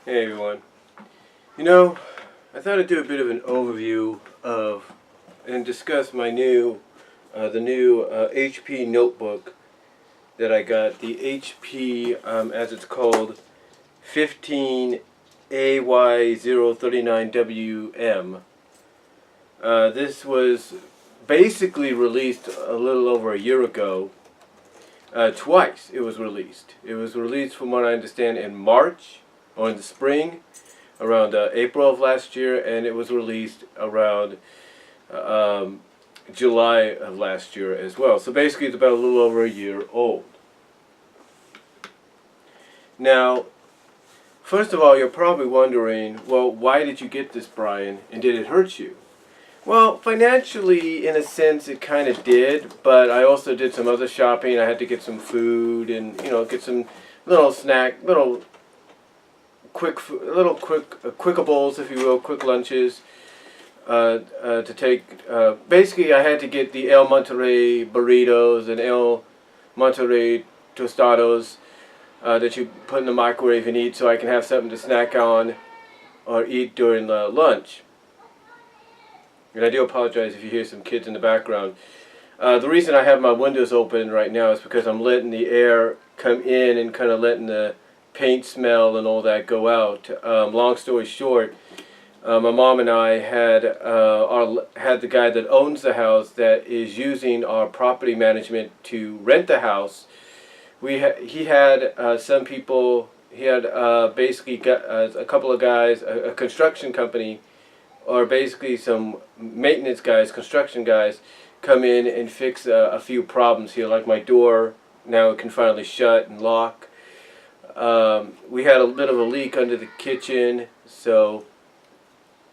Hey everyone. You know, I thought I'd do a bit of an overview of and discuss my the new HP notebook that I got. The HP, as it's called, 15AY039WM. This was basically released a little over a year ago. Twice it was released. It was released, from what I understand, in March or in the spring, around April of last year, and it was released around July of last year as well. So basically it's about a little over a year old. Now, first of all, you're probably wondering, well, why did you get this, Brian, and did it hurt you? Well, financially, in a sense, it kind of did, but I also did some other shopping. I had to get some food and, get some little quickables, if you will, quick lunches to take. Basically, I had to get the El Monterey burritos and El Monterey tostados that you put in the microwave and eat, so I can have something to snack on or eat during lunch. And I do apologize if you hear some kids in the background. The reason I have my windows open right now is because I'm letting the air come in and kind of letting the paint smell and all that go out. Long story short, my mom and I had the guy that owns the house that is using our property management to rent the house. He had some people. He had basically got, a couple of guys, a construction company, or basically some maintenance guys, construction guys, come in and fix a few problems here, like my door now it can finally shut and lock. We had a bit of a leak under the kitchen, so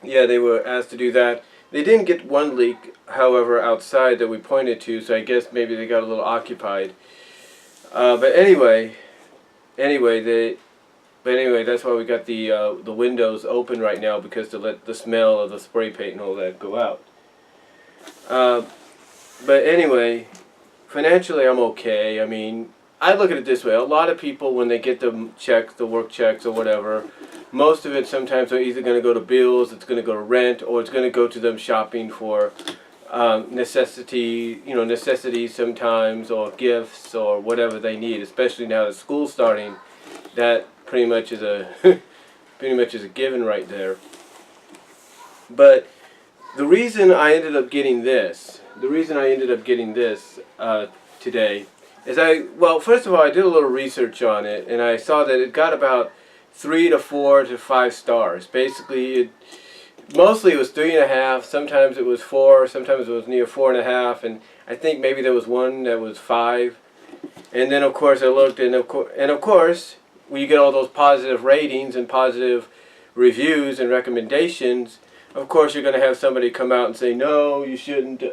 yeah, they were asked to do that. They didn't get one leak, however, outside that we pointed to, so I guess maybe they got a little occupied. But anyway, that's why we got the windows open right now, because to let the smell of the spray paint and all that go out. But anyway, financially I'm okay. I mean, I look at it this way. A lot of people, when they get the checks, the work checks or whatever, most of it sometimes are either going to go to bills, it's going to go to rent, or it's going to go to them shopping for necessities sometimes, or gifts, or whatever they need. Especially now that school's starting, that pretty much is a given right there. But the reason I ended up getting this, today, is first of all, I did a little research on it, and I saw that it got about 3 to 4 to 5 stars. Basically, mostly it was 3.5. Sometimes it was 4. Sometimes it was near 4.5, and I think maybe there was one that was 5. And then of course I looked, and of course, when you get all those positive ratings and positive reviews and recommendations, of course you're going to have somebody come out and say, no, you shouldn't.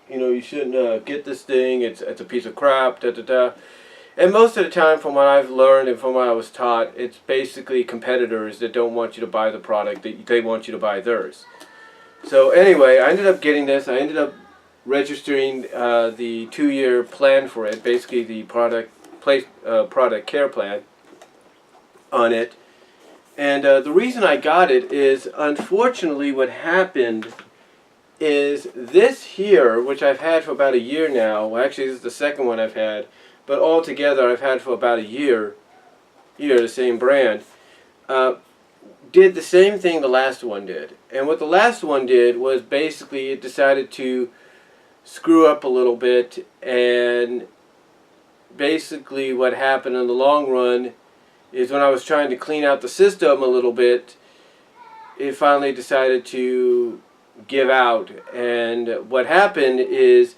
You shouldn't get this thing. It's a piece of crap. Da da da. And most of the time, from what I've learned and from what I was taught, it's basically competitors that don't want you to buy the product, that they want you to buy theirs. So anyway, I ended up getting this. I ended up registering the 2-year plan for it, basically the product care plan on it. And the reason I got it is, unfortunately, what happened is this here, which I've had for about a year now. Well, actually, this is the second one I've had, but altogether I've had for about a year. The same brand. Did the same thing the last one did. And what the last one did was basically it decided to screw up a little bit, and basically what happened in the long run is, when I was trying to clean out the system a little bit, it finally decided to give out. And what happened is,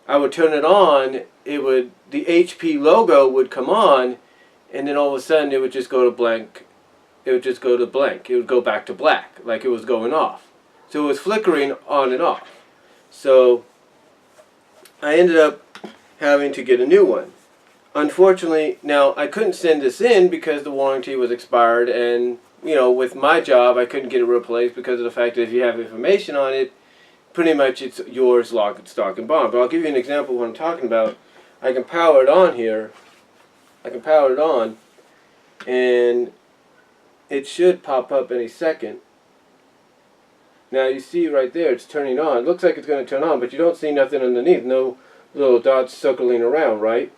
I would turn it on, the HP logo would come on, and then all of a sudden it would just go to blank. It would just go to blank. It would go back to black, like it was going off. So it was flickering on and off. So I ended up having to get a new one. Unfortunately, now I couldn't send this in because the warranty was expired, and with my job I couldn't get it replaced because of the fact that if you have information on it, pretty much it's yours, lock, stock, and bond. But I'll give you an example of what I'm talking about. I can power it on here. I can power it on, and it should pop up any second. Now you see right there it's turning on. It looks like it's going to turn on, but you don't see nothing underneath. No little dots circling around, right?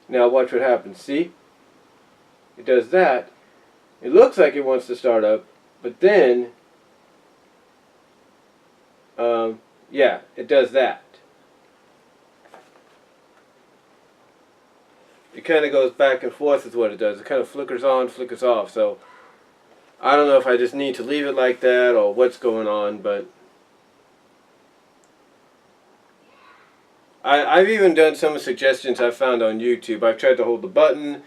Now watch what happens. See? It does that. It looks like it wants to start up, but then, yeah, it does that. It kind of goes back and forth with what it does. It kind of flickers on, flickers off. So I don't know if I just need to leave it like that or what's going on, but I've even done some of the suggestions I've found on YouTube. I've tried to hold the button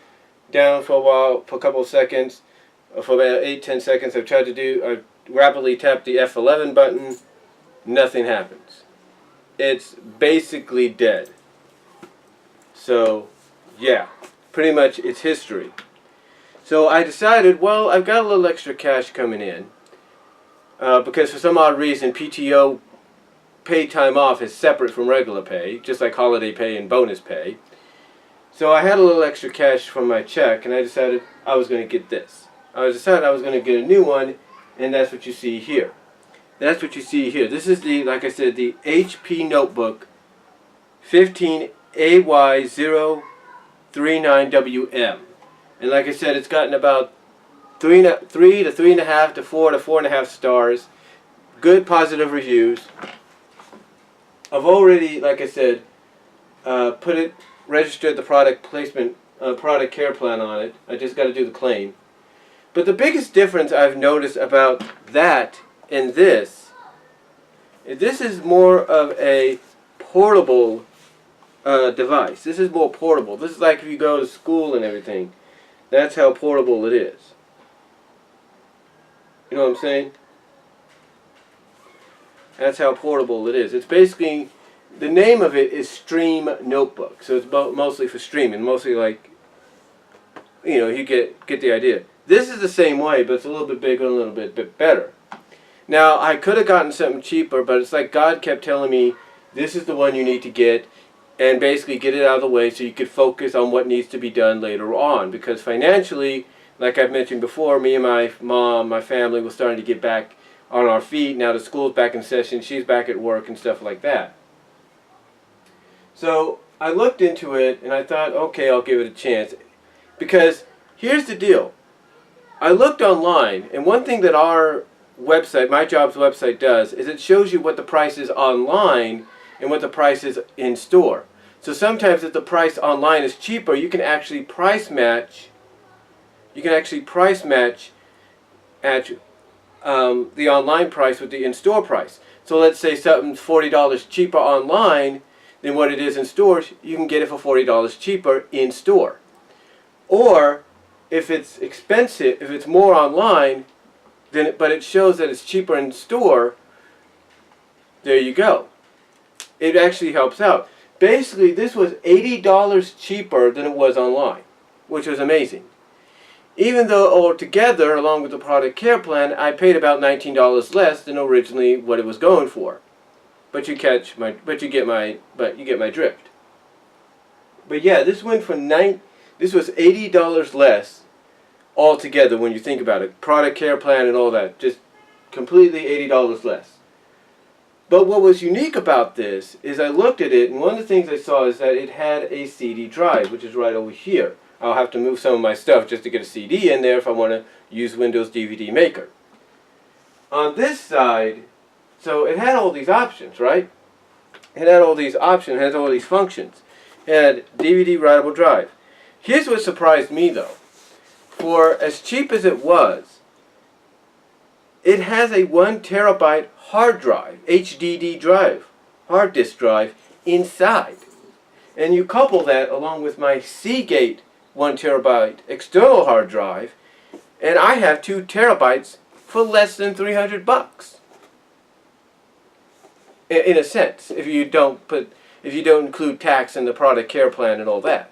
down for a while, for a couple of seconds, for about 8-10 seconds. I've rapidly tapped the F11 button. Nothing happens. It's basically dead. So, yeah, pretty much it's history. So I decided, well, I've got a little extra cash coming in because for some odd reason PTO paid time off is separate from regular pay, just like holiday pay and bonus pay. So I had a little extra cash from my check, and I decided I was going to get this. I decided I was going to get a new one, and that's what you see here. That's what you see here. This is the, like I said, the HP Notebook 15AY039WM. And like I said, it's gotten about 3 to 3.5 to 4 to 4.5 stars. Good positive reviews. I've already, like I said, registered the product placement, product care plan on it. I just got to do the claim. But the biggest difference I've noticed about that and this is more of a portable device. This is more portable. This is like if you go to school and everything. That's how portable it is. You know what I'm saying? That's how portable it is. It's basically, the name of it is Stream Notebook. So it's mostly for streaming. Mostly like, you know, you get the idea. This is the same way, but it's a little bit bigger and a little bit better. Now, I could have gotten something cheaper, but it's like God kept telling me, this is the one you need to get, and basically get it out of the way so you could focus on what needs to be done later on. Because financially, like I've mentioned before, me and my mom, my family, was starting to get back on our feet. Now the school's back in session, she's back at work and stuff like that. So I looked into it and I thought, okay, I'll give it a chance. Because here's the deal. I looked online, and one thing that our website, my job's website, does is it shows you what the price is online and what the price is in store. So sometimes if the price online is cheaper, you can actually price match. You can actually price match at the online price with the in-store price. So let's say something's $40 cheaper online than what it is in stores, you can get it for $40 cheaper in store. Or if it's expensive, if it's more online, but it shows that it's cheaper in store, there you go. It actually helps out. Basically, this was $80 cheaper than it was online, which was amazing. Even though altogether, along with the product care plan, I paid about $19 less than originally what it was going for. But you get my drift. But yeah, this went for this was $80 less altogether when you think about it. Product care plan and all that, just completely $80 less. But what was unique about this is I looked at it, and one of the things I saw is that it had a CD drive, which is right over here. I'll have to move some of my stuff just to get a CD in there if I want to use Windows DVD Maker. On this side, so it had all these options, right? It had all these options, it had all these functions. It had DVD writable drive. Here's what surprised me though. For as cheap as it was, it has a 1 terabyte hard drive, HDD drive, hard disk drive inside. And you couple that along with my Seagate 1 terabyte external hard drive, and I have 2 terabytes for less than $300. In a sense, if you don't include tax and the product care plan and all that.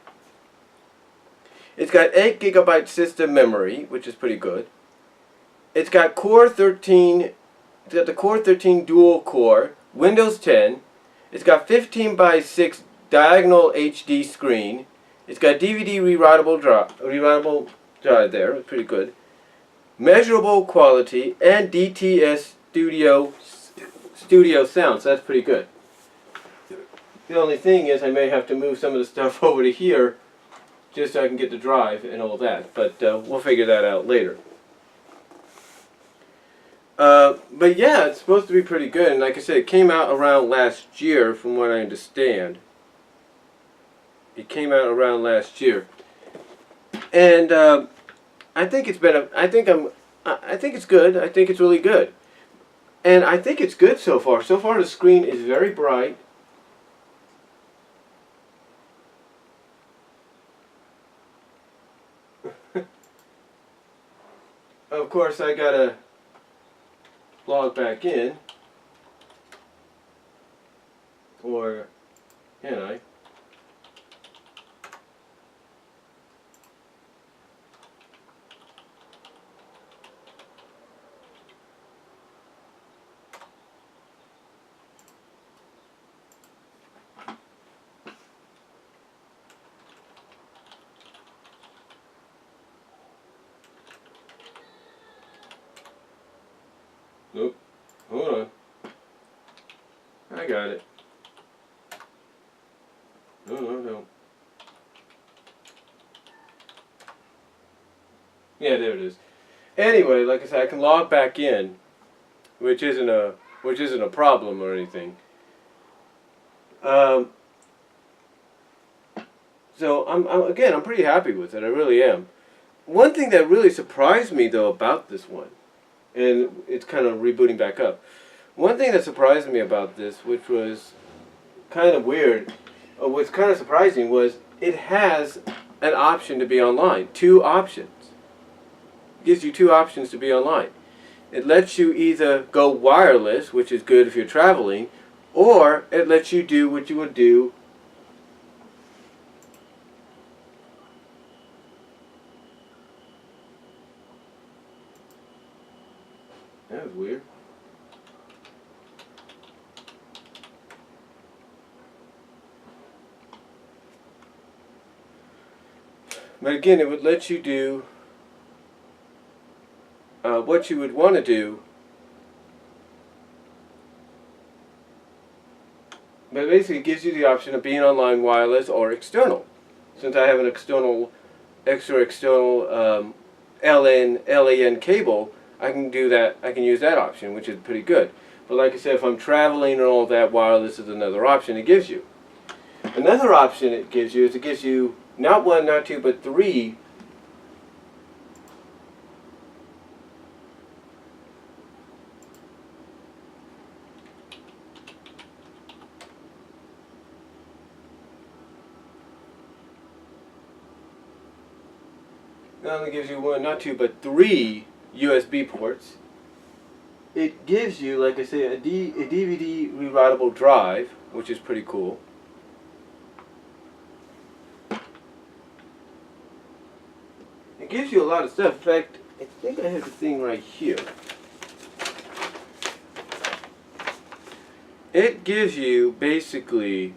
It's got 8 gigabyte system memory, which is pretty good. It's got Core 13. It's got the Core 13 dual core, Windows 10. It's got 15:6 diagonal HD screen. It's got DVD rewritable drive there. It's pretty good. measurable quality, and DTS studio sound. So that's pretty good. The only thing is I may have to move some of the stuff over to here just so I can get the drive and all that. But we'll figure that out later. But yeah, it's supposed to be pretty good. And like I said, it came out around last year from what I understand. It came out around last year. And I think it's been I think it's good. I think it's really good. And I think it's good so far. So far the screen is very bright. Of course I gotta log back in. Or can I? Nope. Hold on. I got it. No. Yeah, there it is. Anyway, like I said, I can log back in, which isn't a problem or anything. So I'm pretty happy with it. I really am. One thing that really surprised me though about this one, and it's kind of rebooting back up. One thing that surprised me about this, which was kind of weird, or what's kind of surprising, was it has an option to be online. 2 options. It gives you 2 options to be online. It lets you either go wireless, which is good if you're traveling, or it lets you do what you would do . That was weird. But again, it would let you do what you would want to do. But basically it gives you the option of being online wireless or external. Since I have an external LAN cable, I can do that. I can use that option, which is pretty good. But like I said, if I'm traveling and all that, wireless is another option it gives you. Another option it gives you is it gives you not 1, not 2, but 3 . Not only gives you 1, not 2, but 3 USB ports. It gives you, like I say, a DVD rewritable drive, which is pretty cool. It gives you a lot of stuff. In fact, I think I have the thing right here. It gives you basically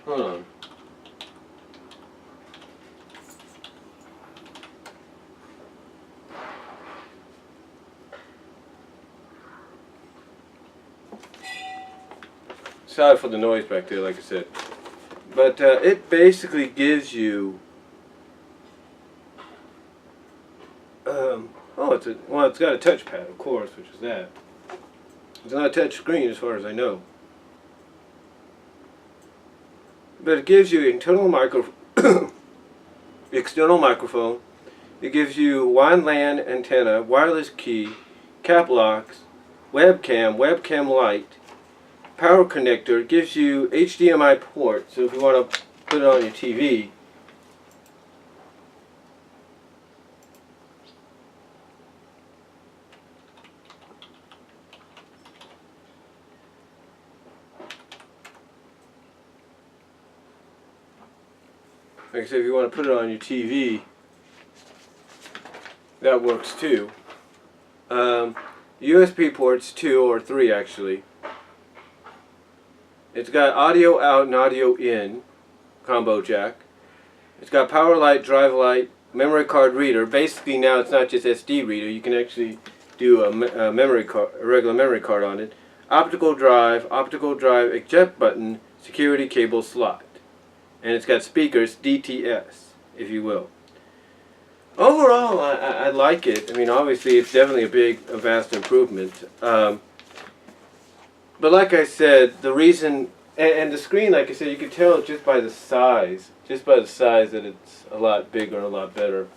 hold on. Sorry for the noise back there, like I said. But it basically gives you it's got a touchpad, of course, which is that. It's not a touch screen as far as I know. But it gives you internal external microphone. It gives you WAN LAN antenna, wireless key, cap locks, webcam light, power connector. It gives you HDMI port, so if you want to put it on your TV. Like I said, if you want to put it on your TV, that works too. USB ports, 2 or 3 actually. It's got audio out and audio in, combo jack. It's got power light, drive light, memory card reader. Basically now it's not just SD reader. You can actually do a memory card, a regular memory card on it. Optical drive eject button, security cable slot. And it's got speakers, DTS, if you will. Overall, I like it. I mean, obviously it's definitely a vast improvement. But like I said, the reason, and the screen, like I said, you can tell just by the size that it's a lot bigger and a lot better.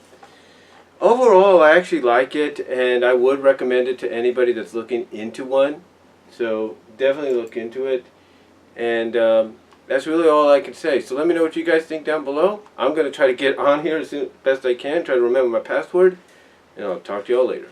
Overall, I actually like it, and I would recommend it to anybody that's looking into one. So definitely look into it. And that's really all I can say. So let me know what you guys think down below. I'm going to try to get on here as best I can, try to remember my password, and I'll talk to y'all later.